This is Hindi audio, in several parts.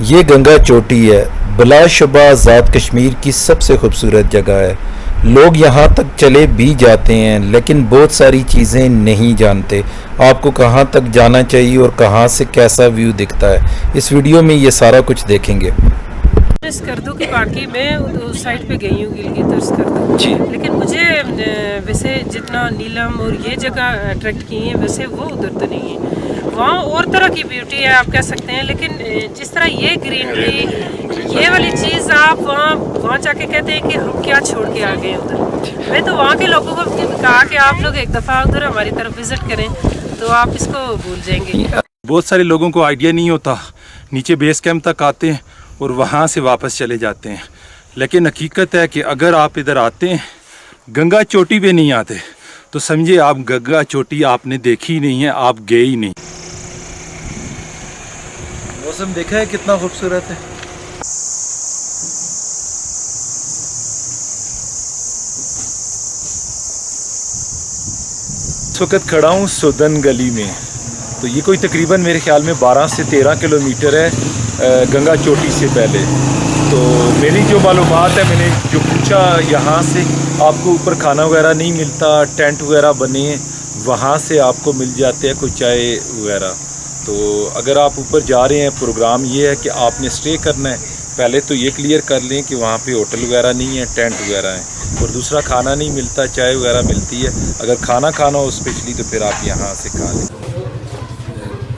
ये गंगा चोटी है, बिलाशुबा आज़ाद कश्मीर की सबसे खूबसूरत जगह है। लोग यहाँ तक चले भी जाते हैं लेकिन बहुत सारी चीज़ें नहीं जानते। आपको कहाँ तक जाना चाहिए और कहाँ से कैसा व्यू दिखता है, इस वीडियो में ये सारा कुछ देखेंगे। स्कर्दू की बाकी मैं उस साइड पे गई हूँ, गिलगित और स्कर्दू जी। लेकिन मुझे वैसे जितना नीलम और ये जगह अट्रैक्ट की है वैसे वो उधर तो नहीं है। वहाँ और तरह की ब्यूटी है आप कह सकते हैं, लेकिन जिस तरह ये ग्रीनरी ये वाली चीज़ आप वहाँ जाके कहते हैं कि हम क्या छोड़ के आ गए उधर। मैं तो वहाँ के लोगों को कहा कि आप लोग एक दफ़ा उधर हमारी तरफ विज़िट करें तो आप इसको भूल जाएंगे। बहुत सारे लोगों को आइडिया नहीं होता, नीचे बेस कैंप तक आते हैं और वहाँ से वापस चले जाते हैं। लेकिन हकीकत है कि अगर आप इधर आते हैं, गंगा चोटी पे नहीं आते तो समझिए आप गंगा चोटी आपने देखी ही नहीं है, आप गए ही नहीं। मौसम देखा है कितना खूबसूरत है। इस वक्त खड़ा हूँ सुदन गली में, तो ये कोई तकरीबन मेरे ख्याल में 12 से 13 किलोमीटर है गंगा चोटी से पहले। तो मेरी जो मालूमात है, मैंने जो पूछा, यहाँ से आपको ऊपर खाना वगैरह नहीं मिलता, टेंट वगैरह बने हैं वहाँ से आपको मिल जाते हैं कोई चाय वगैरह। तो अगर आप ऊपर जा रहे हैं, प्रोग्राम ये है कि आपने स्टे करना है, पहले तो ये क्लियर कर लें कि वहाँ पे होटल वगैरह नहीं है, टेंट वगैरह हैं। और दूसरा, खाना नहीं मिलता, चाय वगैरह मिलती है। अगर खाना खाना हो स्पेशली तो फिर आप यहाँ से खा लें।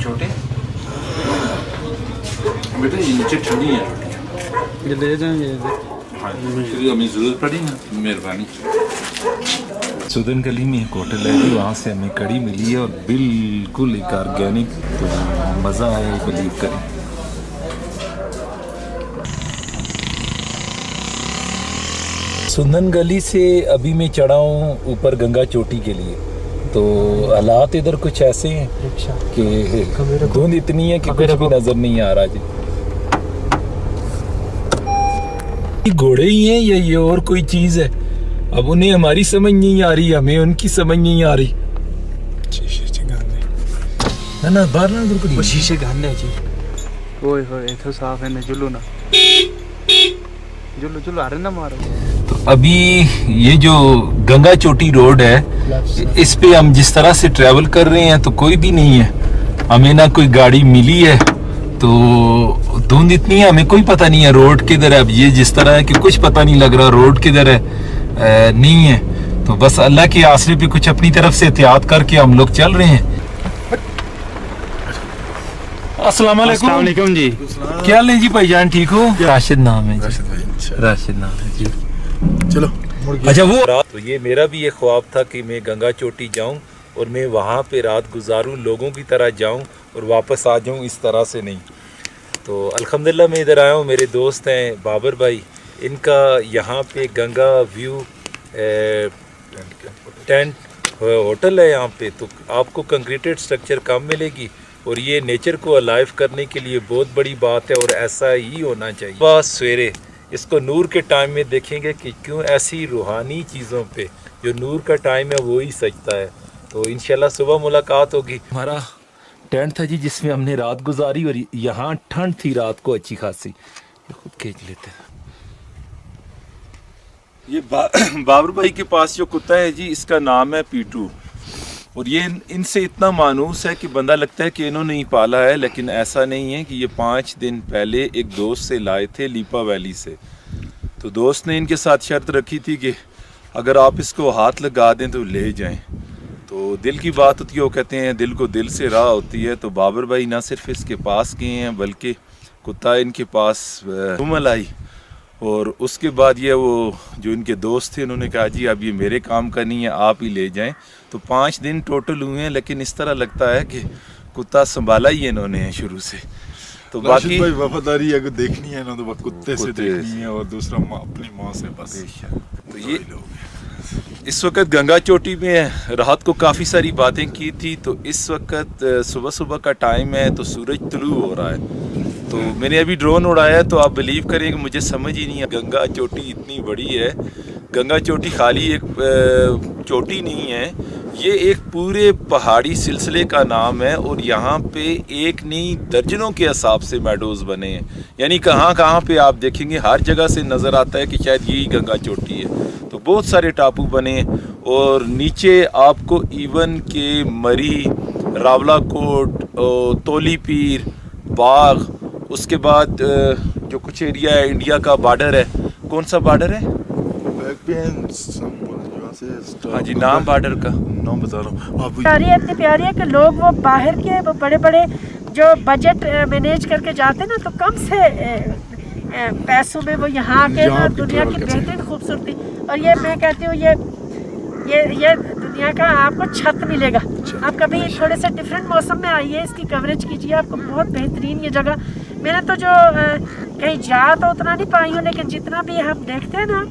छोटे बेटा ये नीचे ठंडी है, ये ले जाएंगे। हाँ क्योंकि हमें ज़रूरत पड़ी ना, मेहरबानी। सुदन गली में एक होटल है, वहाँ से हमें कड़ी मिली है और बिल्कुल एक ऑर्गेनिक, तो मज़ा आया, बिलीव करें। सुदन गली से अभी मैं चढ़ा हूँ ऊपर गंगा चोटी के लिए। तो हालात इधर कुछ ऐसे हैं कि धुंध इतनी है कि कुछ भी नज़र नहीं आ रहा जी। घोड़े ही हैं या ये और कोई चीज़ है, अब उन्हें हमारी समझ नहीं आ रही, हमें उनकी समझ नहीं आ रही। ना ना बाहर ना बिल्कुल वो शीशे गाने जी। ओए होए तो साफ है ना, जुल्लू ना जुल्लू आ रहे ना मारो। तो अभी ये जो गंगा चोटी रोड है, इस पे हम जिस तरह से ट्रैवल कर रहे हैं तो कोई भी नहीं है, हमें ना कोई गाड़ी मिली है, तो धुंध इतनी है, हमें कोई पता नहीं है रोड किधर है। अब ये जिस तरह है कि कुछ पता नहीं लग रहा रोड किधर है, नहीं है। तो बस अल्लाह के आसरे पे कुछ अपनी तरफ से एहतियात करके हम लोग चल रहे हैं। अस्सलाम वालेकुम जी। क्या हाल है जी भाईजान, ठीक हो? राशिद नाम है जी। राशिद नाम है जी। चलो अच्छा वो तो ये मेरा भी ये ख्वाब था कि मैं गंगा चोटी जाऊं और मैं वहाँ पे रात गुजारूं, लोगों की तरह जाऊं और वापस आ जाऊं, इस तरह से नहीं। तो अल्हम्दुलिल्लाह मैं इधर आया हूँ, मेरे दोस्त हैं बाबर भाई, इनका यहाँ पे गंगा व्यू टेंट होटल है यहाँ पे। तो आपको कंक्रीटेड स्ट्रक्चर कम मिलेगी और ये नेचर को अलाइव करने के लिए बहुत बड़ी बात है और ऐसा ही होना चाहिए। बस सवेरे इसको नूर के टाइम में देखेंगे कि क्यों ऐसी रूहानी चीज़ों पे जो नूर का टाइम है वो ही सजता है। तो इंशाल्लाह सुबह मुलाकात होगी। हमारा टेंट था जी जिसमें हमने रात गुजारी और यहाँ ठंड थी रात को अच्छी खासी। खुद खींच लेते हैं। ये बाबर भाई के पास जो कुत्ता है जी, इसका नाम है पीटू, और ये इनसे इतना मानूस है कि बंदा लगता है कि इन्होंने ही पाला है, लेकिन ऐसा नहीं है। कि ये 5 दिन पहले एक दोस्त से लाए थे लीपा वैली से। तो दोस्त ने इनके साथ शर्त रखी थी कि अगर आप इसको हाथ लगा दें तो ले जाएं। तो दिल की बात होती है, वो कहते हैं दिल को दिल से राह होती है। तो बाबर भाई ना सिर्फ इसके पास गए हैं बल्कि कुत्ता इनके पास घूमल आई, और उसके बाद ये वो जो इनके दोस्त थे उन्होंने कहा जी अब ये मेरे काम का नहीं है, आप ही ले जाएं। तो 5 दिन टोटल हुए हैं, लेकिन इस तरह लगता है कि कुत्ता संभाला ही इन्होंने शुरू से। तो बाकी भाई वफादारी अगर देखनी है ना तो बस कुत्ते से देखनी है, और दूसरा अपनी माँ से बस। तो ये इस वक्त गंगा चोटी में है। रात को काफ़ी सारी बातें की थी। तो इस वक्त सुबह सुबह का टाइम है, तो सूरज तुलू हो रहा है। तो मैंने अभी ड्रोन उड़ाया, तो आप बिलीव करें कि मुझे समझ ही नहीं है, गंगा चोटी इतनी बड़ी है। गंगा चोटी खाली एक चोटी नहीं है, ये एक पूरे पहाड़ी सिलसिले का नाम है और यहाँ पे एक नहीं दर्जनों के हिसाब से मेडोज बने हैं। यानी कहाँ कहाँ पे आप देखेंगे हर जगह से नज़र आता है कि शायद यही गंगा चोटी है। तो बहुत सारे टापू बने हैं और नीचे आपको इवन के मरी, रावलाकोट, तोली पीर, बाग, उसके बाद जो कुछ एरिया है इंडिया का बॉर्डर है। कौन सा बॉर्डर है? हाँ जी, नाम बॉर्डर का नाम बता रहा हूँ आप। प्यारी है, इतनी प्यारी है कि लोग वो बाहर के वो बड़े बड़े जो बजट मैनेज करके जाते हैं ना, तो कम से पैसों में वो यहाँ आके ना दुनिया की बेहतरीन खूबसूरती। और ये मैं कहती हूँ ये दुनिया का आपको छत मिलेगा। आप कभी थोड़े से डिफरेंट मौसम में आइए, इसकी कवरेज कीजिए, आपको बहुत बेहतरीन ये जगह। मैंने तो जो कहीं जा तो उतना नहीं पाई हूँ, लेकिन जितना भी हम देखते हैं ना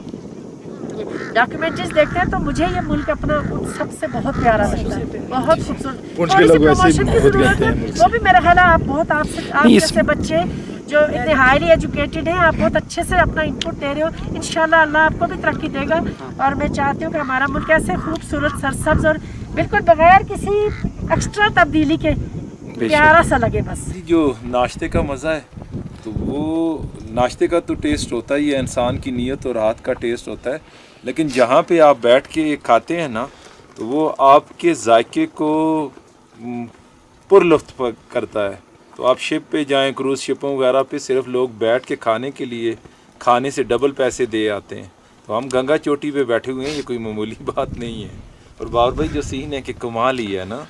डॉक्यूमेंट्रीज देखते हैं, तो मुझे ये मुल्क अपना सबसे बहुत प्यारा लगता है, बहुत खूबसूरत। थोड़ी सी प्रमोशन की जरूरत है, वो भी मेरा ख्याल है आप जैसे बच्चे जो इतने हाईली एजुकेटेड हैं, आप बहुत अच्छे से अपना इनपुट दे रहे हो। इंशाल्लाह अल्लाह आपको भी तरक्की देगा। और मैं चाहती हूँ कि हमारा मुल्क ऐसे खूबसूरत, सरसब्ज और बिल्कुल बगैर किसी एक्स्ट्रा तब्दीली के प्यारा सा लगे। बस जो नाश्ते का मज़ा है, तो वो नाश्ते का तो टेस्ट होता ही है, इंसान की नीयत और हाथ का टेस्ट होता है। लेकिन जहाँ पे आप बैठ के खाते हैं ना, तो वो आपके जायके को पुरलुफ्त करता है। तो आप शिप पे जाएं, क्रूज़ शिपों वगैरह पे सिर्फ लोग बैठ के खाने के लिए खाने से डबल पैसे दे आते हैं। तो हम गंगा चोटी पे बैठे हुए हैं, ये कोई मामूली बात नहीं है। और बाबर भाई जो सीन है कि कमाल ही है ना,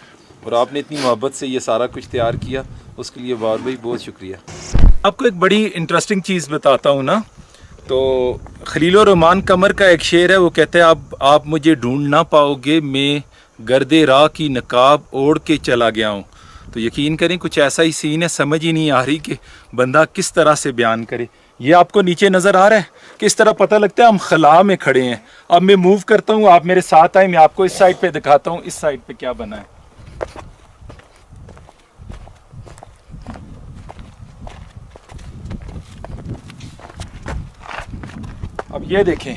और आपने इतनी मोहब्बत से ये सारा कुछ तैयार किया, उसके लिए बाबर भाई बहुत शुक्रिया। आपको एक बड़ी इंटरेस्टिंग चीज़ बताता हूँ ना, तो खलीलुर रहमान कमर का एक शेर है, वो कहते हैं आप मुझे ढूंढ ना पाओगे, मैं गर्दे राह की नकाब ओढ़ के चला गया हूँ। तो यकीन करें कुछ ऐसा ही सीन है, समझ ही नहीं आ रही कि बंदा किस तरह से बयान करे। ये आपको नीचे नज़र आ रहा है, किस तरह पता लगता है हम खला में खड़े हैं। अब मैं मूव करता हूँ, आप मेरे साथ आए, मैं आपको इस साइड पे दिखाता हूँ इस साइड पे क्या बना है। अब ये देखें,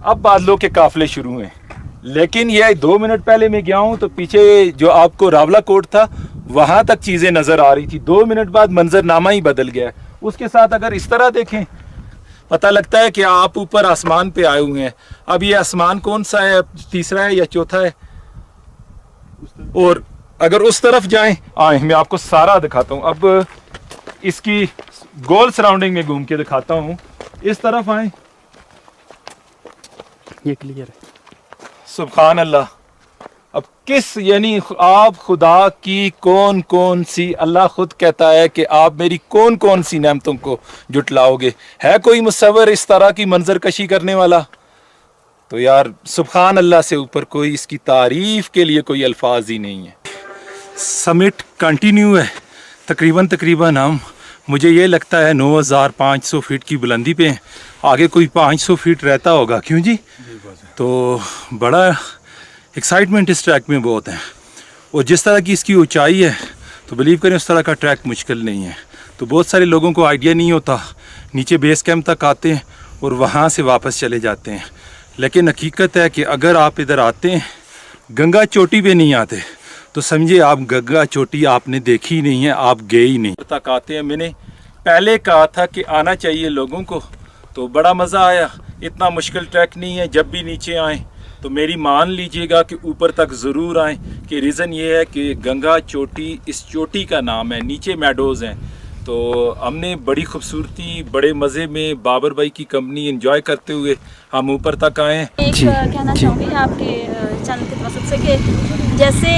अब बादलों के काफले शुरू हुए। लेकिन ये 2 मिनट पहले मैं गया हूं तो पीछे जो आपको रावलाकोट था वहां तक चीजें नजर आ रही थी। 2 मिनट बाद मंजरनामा ही बदल गया है। उसके साथ अगर इस तरह देखें, पता लगता है कि आप ऊपर आसमान पे आए हुए हैं। अब ये आसमान कौन सा है, तीसरा है या चौथा है? और अगर उस तरफ जाएं, आए मैं आपको सारा दिखाता हूं। अब इसकी गोल सराउंडिंग में घूम के दिखाता हूं। इस तरफ आए, ये क्लियर है। सुभान अल्लाह। अब किस यानी आप खुदा की कौन कौन सी, अल्लाह खुद कहता है कि आप मेरी कौन कौन सी नेमतों को जुटलाओगे। है कोई मुसव्वर इस तरह की मंजर कशी करने वाला? तो यार सुभान अल्लाह से ऊपर कोई इसकी तारीफ के लिए कोई अल्फाज ही नहीं है। समिट कंटिन्यू है, तकरीबन हम, मुझे ये लगता है 9500 फीट की बुलंदी पे हैं। आगे कोई 500 फीट रहता होगा, क्यों जी? तो बड़ा एक्साइटमेंट इस ट्रैक में बहुत है। और जिस तरह की इसकी ऊंचाई है, तो बिलीव करें उस तरह का ट्रैक मुश्किल नहीं है। तो बहुत सारे लोगों को आइडिया नहीं होता, नीचे बेस कैंप तक आते हैं और वहाँ से वापस चले जाते हैं। लेकिन हकीकत है कि अगर आप इधर आते हैं, गंगा चोटी पे नहीं आते, तो समझिए आप गंगा चोटी आपने देखी ही नहीं है, आप गए ही नहीं। तक आते हैं, मैंने पहले कहा था कि आना चाहिए लोगों को, तो बड़ा मज़ा आया। इतना मुश्किल ट्रैक नहीं है। जब भी नीचे आएँ तो मेरी मान लीजिएगा कि ऊपर तक ज़रूर आएँ। कि रीज़न ये है कि गंगा चोटी इस चोटी का नाम है, नीचे मेडोज़ हैं। तो हमने बड़ी खूबसूरती, बड़े मज़े में बाबर भाई की कंपनी एंजॉय करते हुए हम ऊपर तक आए हैं। एक कहना चाहूँगी आपके चैनल की मदद से कि जैसे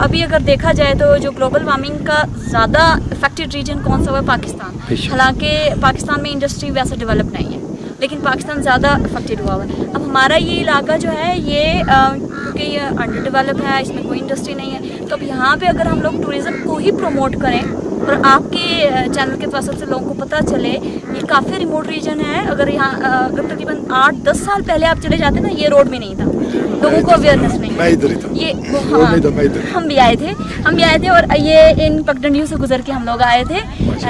अभी अगर देखा जाए तो जो ग्लोबल वार्मिंग का ज़्यादा इफेक्टेड रीजन कौन सा हुआ है? पाकिस्तान। हालांकि पाकिस्तान में इंडस्ट्री वैसे डेवलप नहीं है, लेकिन पाकिस्तान ज़्यादा इफेक्टेड हुआ है। अब हमारा ये इलाका जो है ये क्योंकि ये अंडर डेवलप है, इसमें कोई इंडस्ट्री नहीं है, तो अब यहाँ पे अगर हम लोग टूरिज़्म को ही प्रमोट करें और आपके चैनल के वजह से लोगों को पता चले, ये काफ़ी रिमोट रीजन है। अगर यहाँ अगर तकरीबन 8-10 साल पहले आप चले जाते ना, ये रोड भी नहीं था, लोगों को अवेयरनेस नहीं। मैं इधर ही था, ये हाँ, हम भी आए थे और ये इन पगडंडियों से गुजर के हम लोग आए थे,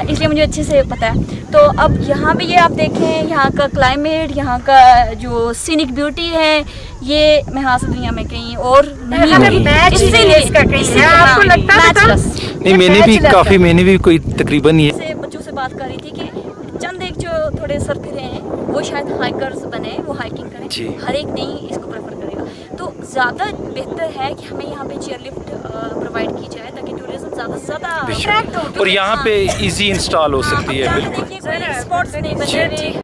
इसलिए मुझे अच्छे से पता है। तो अब यहाँ पे ये आप देखें, यहाँ का क्लाइमेट, यहाँ का जो सीनिक ब्यूटी है, ये मैं हासिल दुनिया में कहीं और नहीं हमें मिली। मैच ही इसीलिए- इसका कहीं है। इसीलिए आपको हाँ, लगता था matchless। नहीं मैंने भी कोई तकरीबन ये से बच्चों से बात कर रही थी कि चंद एक जो थोड़े सरफिरे हैं वो शायद हाइकर्स बने, वो हाइकिंग करें, जी। हर एक नहीं इसको प्रेफर करेगा। तो ज़्यादा बेहतर है कि हमें यहाँ पे चेयर लिफ्ट प्रोवाइड की जाए ताकि टूरिज्म ज़्यादा से ज़्यादा attract हो। और यहाँ पे इजी इंस्टॉल हो सकती है हाँ, बिल्कुल। देखिए कोई स्पॉट्स नहीं बने हुए